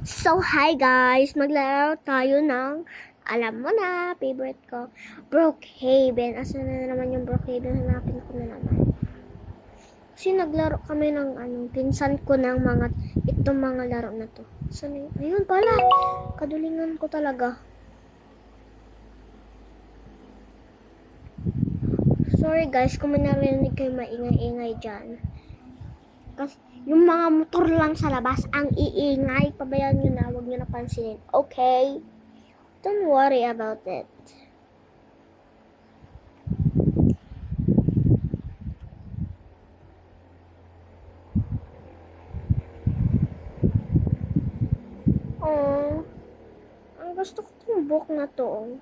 So, hi guys! Maglaro tayo ng, alam mo na, favorite ko, Brookhaven. Asan na naman yung Brookhaven? Hanapin ko na naman. Kasi naglaro kami ng, pinsan ko ng itong mga laro na to. Saan yun? Ayun pala! Kadulingan ko talaga. Sorry guys, kung may narinig kayo maingay-ingay dyan. Kasi yung mga motor lang sa labas ang iingay. Pabayaan nyo na, huwag nyo napansinin. Okay? Don't worry about it. Oh, ang gusto ko itong book na to.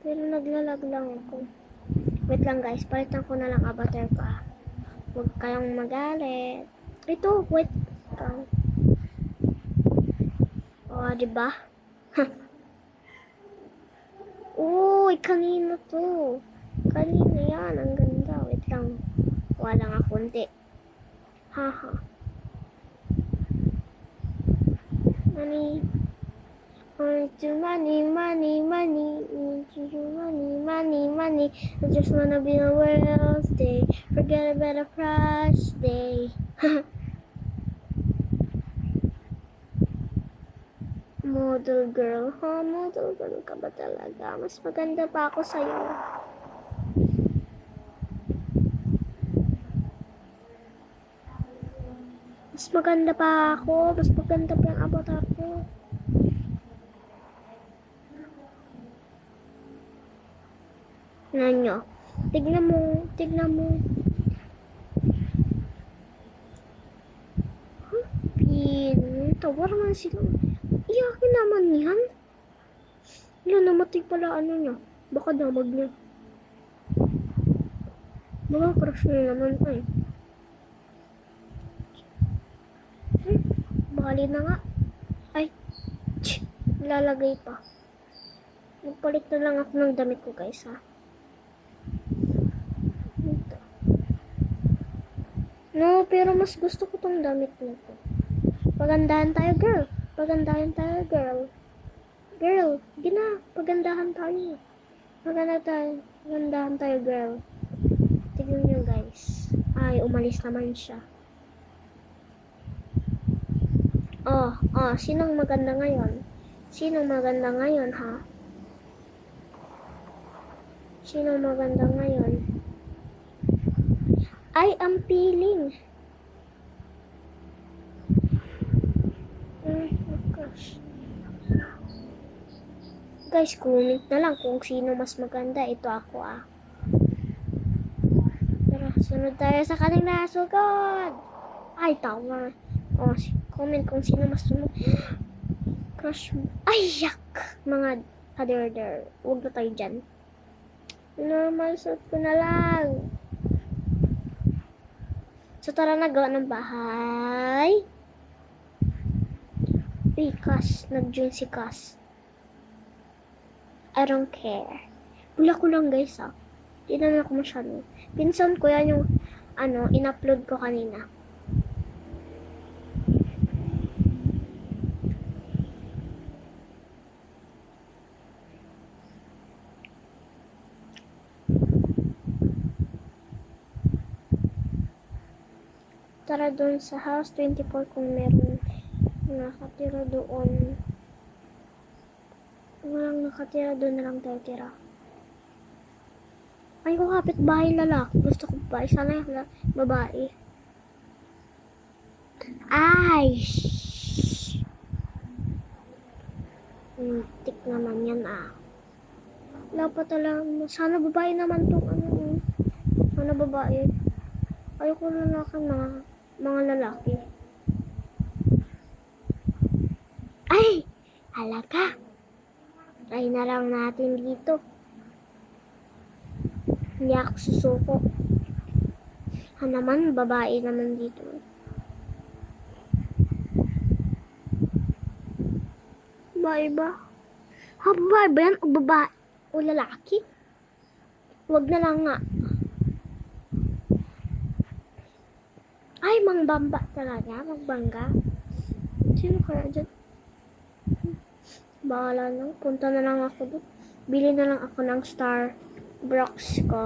Pero naglalag lang ako. Wait lang guys, palitan ko na lang avatar ko. Huwag kayong magalit. Ito, wait. Oh, diba? Uy, kanino to? Kanino yan? Ang ganda. Wait lang. Wala nga konti. Haha. Money. Money, money, money. Money. I just wanna be a world's day. Forget about a price day. Model girl. Model girl ka ba talaga? Mas maganda pa ako sa'yo. Mas maganda pa ako. Mas maganda pa yung avatar ko. Nyo. Tignan mo. Tawar man sila. Iyakin naman yan. Yan, namatay pala niya. Baka damag niya. Baka crush niya naman ay. Bali na nga. Ay. Lalagay pa. Magpalit na lang ako ng damit ko guys ha. Ito. No, pero mas gusto ko tong damit na to. Pagandahan tayo girl. Girl, gina, pagandahan tayo. Pagandahan tayo girl. Tignan nyo guys. Ay, umalis naman siya. Sinong maganda ngayon? Sinong maganda ngayon ha? Sinong maganda ngayon? Ay, ang feeling. Gosh. Guys, comment na lang kung sino mas maganda. Ito ako Tara, sunod tayo sa kanila. Sugod! Ay, tama. Comment kung sino mas crush mo. Ay, yak! Mga kaderder. Huwag na tayo dyan. Normal suit ko na lang. So, tara na, gawa ng bahay. Uy, Cass. Nag-join si Cass. I don't care. Bula ko lang, guys, Di naman ako masyado. Pinsan ko yan yung, in-upload ko kanina. Tara doon sa house 24 kung meron nakatira doon. Kung walang nakatira doon na lang tayo tira. Ay, kung kapit-bahay lalaki. Gusto ko ba? Sana yung babae. Ay! Tik naman yan Wala pa talaga. Sana babae naman tong Sana babae. Ayoko na mga lalaki. Ay! Halaga! Try na lang natin dito. Hindi ako susuko. Naman, babae naman dito. Babae ba? Babae ba yan? O babae? O lalaki? Huwag na lang nga. Ay, mangbamba talaga. Magbangga. Sino kaya dyan? Bahala na. Punta na lang ako doon. Bili na lang ako ng Starbucks ko.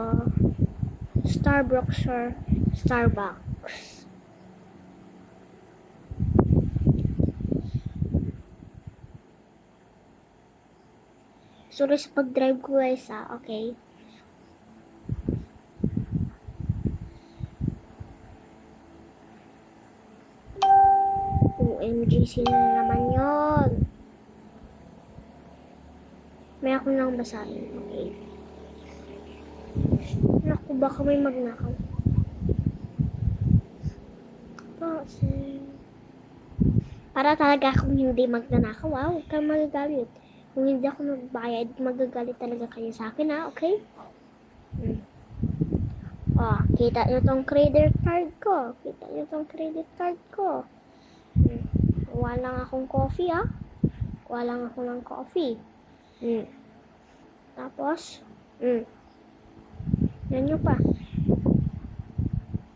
Starbucks or Starbucks. Sorry sa pag-drive ko guys okay. OMG, sino na naman yun? May ako lang basahin, okay. Naku, baka may magnakaw. Para talaga akong hindi magnanakaw, huwag kang magagalit. Kung hindi ako magbayad, magagalit talaga kayo sa akin, okay? Kita nyo tong credit card ko. Kita nyo tong credit card ko. Walang akong coffee, Walang ako ng coffee. Tapos, yan nyo pa.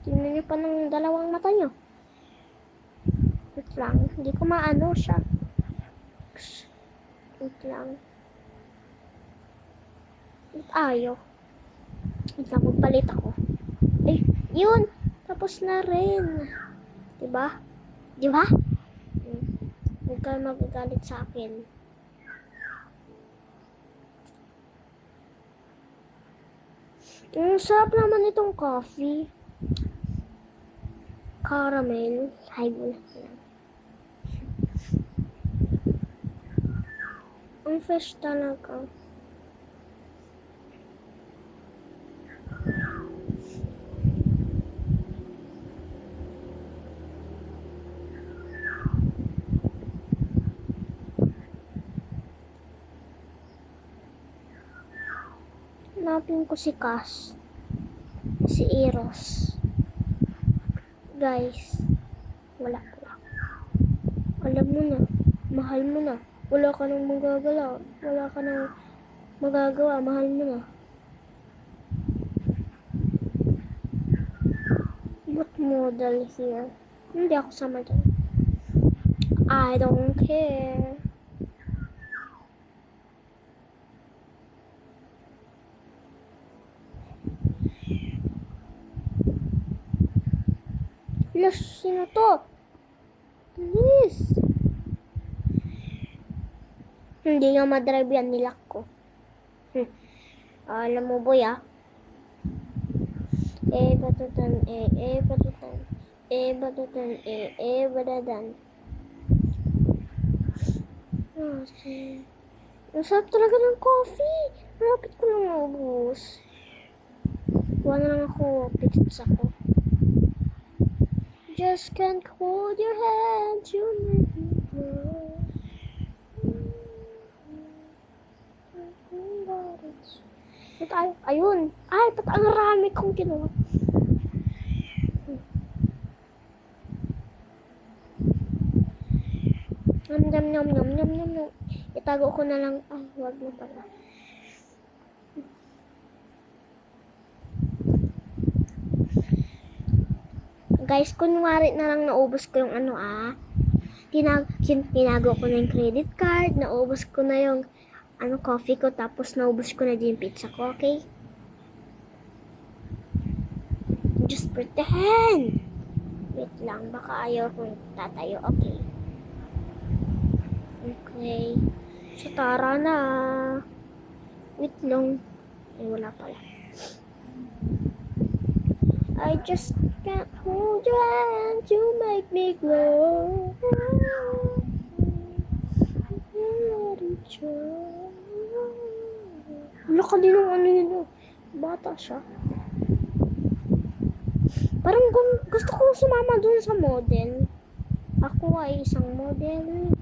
Tingnan nyo pa ng dalawang mata nyo. Wait lang, hindi ko maano siya. Wait lang. Ayaw. Wait lang, magpalit ako. Yun! Tapos na rin. Diba? Diba? Huwag kayo magagalit sa akin. Sarap naman itong coffee. Caramel. High ball. Ang fresh talaga. Hanapin ko si Cass. Si Eros. Guys. Wala. Alam mo na. Mahal mo na. Wala ka nang magagawa. Wala ka nang magagawa. Mahal mo na. What model here? Hindi ako sama dyan. I don't care. Sino to? Please. Hindi nga madrive yan, nilak ko. Alam mo boy batutan, batutan, batutan, badadan. Okay. Ang sarap talaga ng coffee. Malapit ko lang maubos. Kuha na lang ako, pizza ko. Just can't hold your hand, you make me grow. Ayun. Ba't ang rami kong kinuha? Nom. Itago ko na lang. Wag na pala. Guys, kunwari na lang naubos ko yung tinago ko na yung credit card, naubos ko na yung coffee ko, tapos naubos ko na din yung pizza ko, okay? Just pretend! Wait lang, baka ayaw kong tatayo, okay? Okay. So, tara na. Wait lang. Wala pala. I just can't hold your hand, you make me glow. Wala ka din ng yun. Bata siya. Parang gusto kong sumama dun sa model. Ako ay isang model.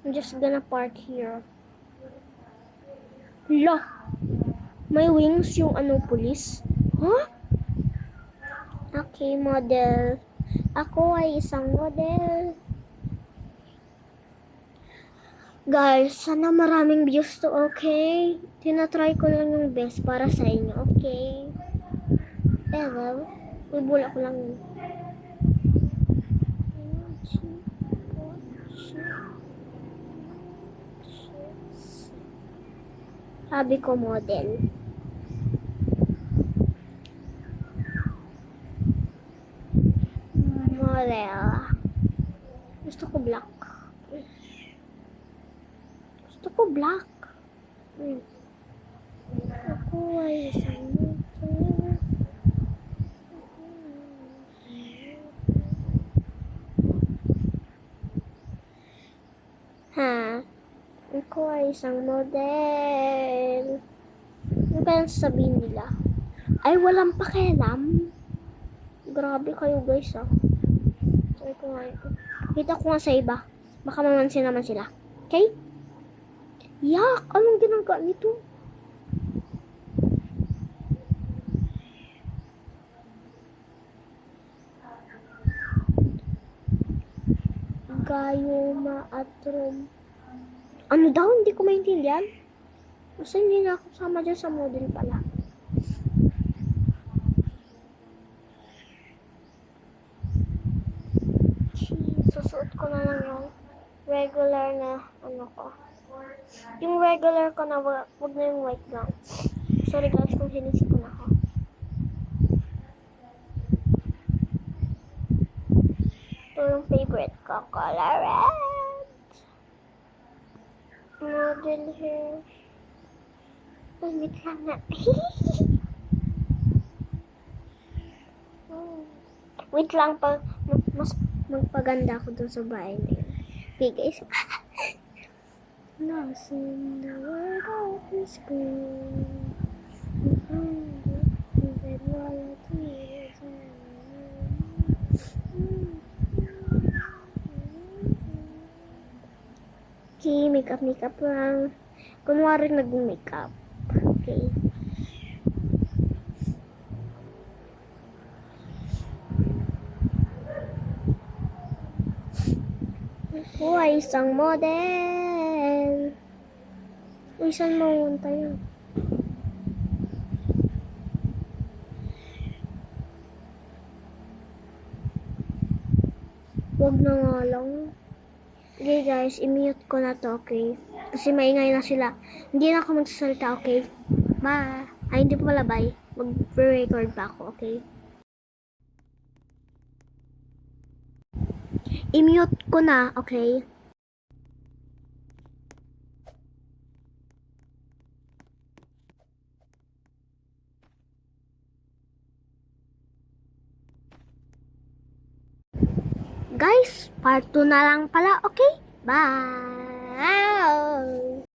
I'm just gonna park here. May wings yung police. Okay, model. Ako ay isang model. Guys, sana maraming views to, okay? Tinatry ko lang yung best para sa inyo, okay? Well, ibula ko lang yun. Sabi ko model. Model. Gusto ko black. Gusto ko black. Ako ay isang model. Ha? Ako ay isang model. Ano kaya sasabihin nila? Ay, walang pakialam. Grabe kayo guys ah. Sabi ko nga ito. Kita ko nga sa iba. Baka mamansin naman sila. Okay? Yak! Anong ginagawa nito? Gayuma at Rom. Ano daw? Hindi ko maintindihan. Basta hindi na ako sama dyan sa model pala. Susuot ko na lang yung regular na ano ko. Yung regular ko na wag na yung white lang. Sorry guys kung sinisip ko na ako. Ito yung favorite ko. Color red. Model hair. Ay, wait lang na. Wait lang pa. Mas magpaganda ako dun sa bahay na yun. Okay guys. Lost in the world of the school. Okay, makeup lang. Kunwari nag-makeup. Okay. Ako ay isang model. Uy, saan mamunta yun? Wag na nga lang. Okay guys, i-mute ko na to, okay? Kasi maingay na sila. Hindi na ako magsasalita, okay? Bye! Ay, hindi pa pala, bye. Mag-record pa ako, okay? I-mute ko na, okay? Guys, part 2 na lang pala, okay? Bye!